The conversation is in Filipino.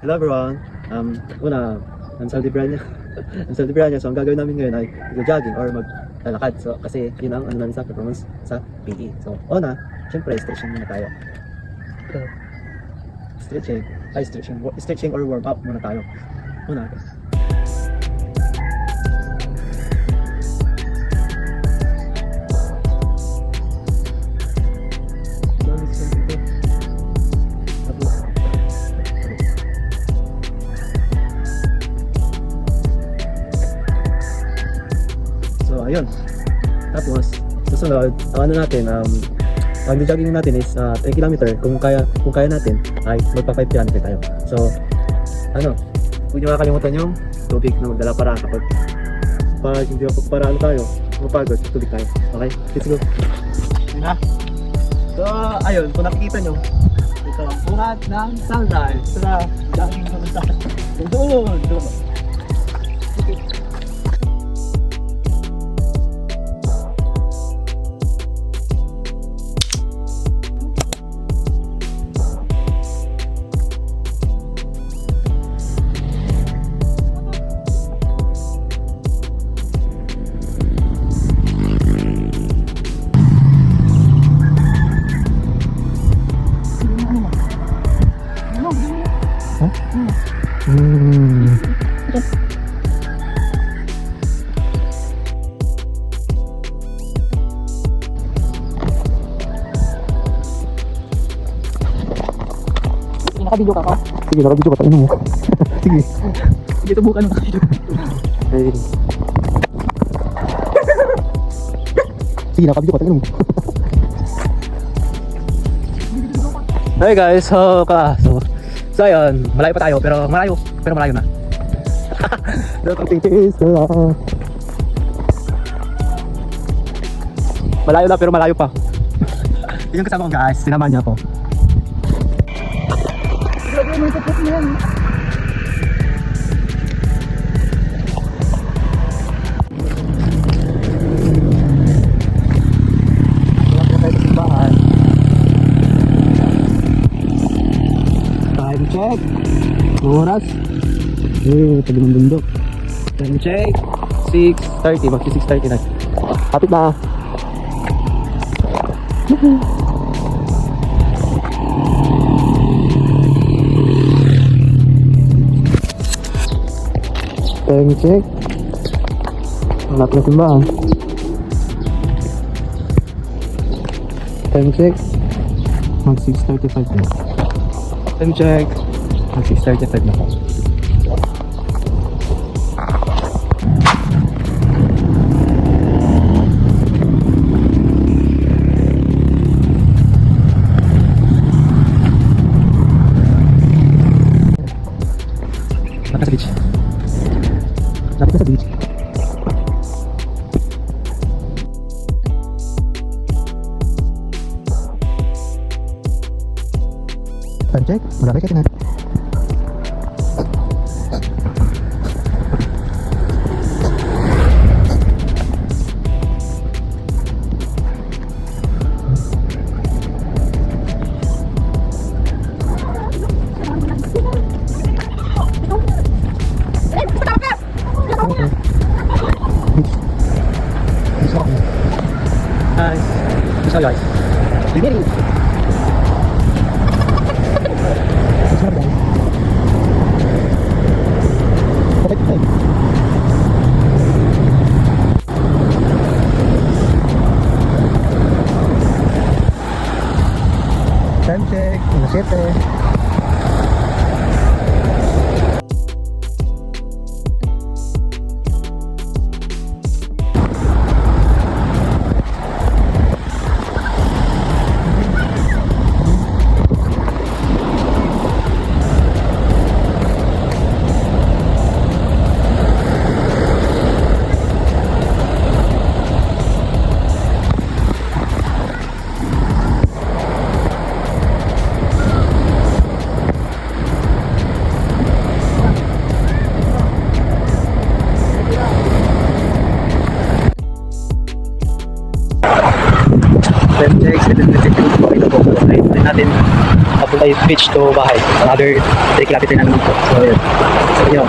Hello everyone. Una, ang Saldi Branya. Ang Saldi Branya. So ang gagawin namin ngayon ay jogging or maglalakad. So kasi yun ang ano namin sa performance sa PE. So una, syempre stretching muna tayo. Stretching or warm up muna tayo. Una. So ayun. Tapos susunod, ang ano natin, ang jogging natin is 10 km. Kung kaya natin ay magpa 5 km tayo. So ano, huwag niyo makakalimutan yung tubig na magdala para kapag hindi ako para ano tayo, mapagod, tubig tayo. Okay, let's go. Yun na. So ayun, kung nakikita nyo, ito ang buhat ng sandal. Ito na, jogging naman tayo. Doon. Okay. Naka-video ka pa? Sige, naka-video ka tayo mo. Sige. Sige, tubukan mo tayo. Hey. Sige, naka-video ka tayo mo. Hey guys, so ayun, malayo pa tayo pero malayo na. Malayo na pero malayo pa. Yun yung kasama ko guys, sinama niya ako. Grabe mo ito po yan. Time check. Oras. Tabi ng bundok. Time check. 6:30. Magsi 6:30 na. Kapit na. Time check. Malapit na simbahan. Time check. Mag 6:35 na. Time check. Mag 6:35 na po. Lapit sa beach. Lapit na sa beach. Time check. Malapit ka na. Guys, bisa guys. Ini. Bisa guys. beach to bahay. Another 3 kilometer na naman po. So, yun. So, yun.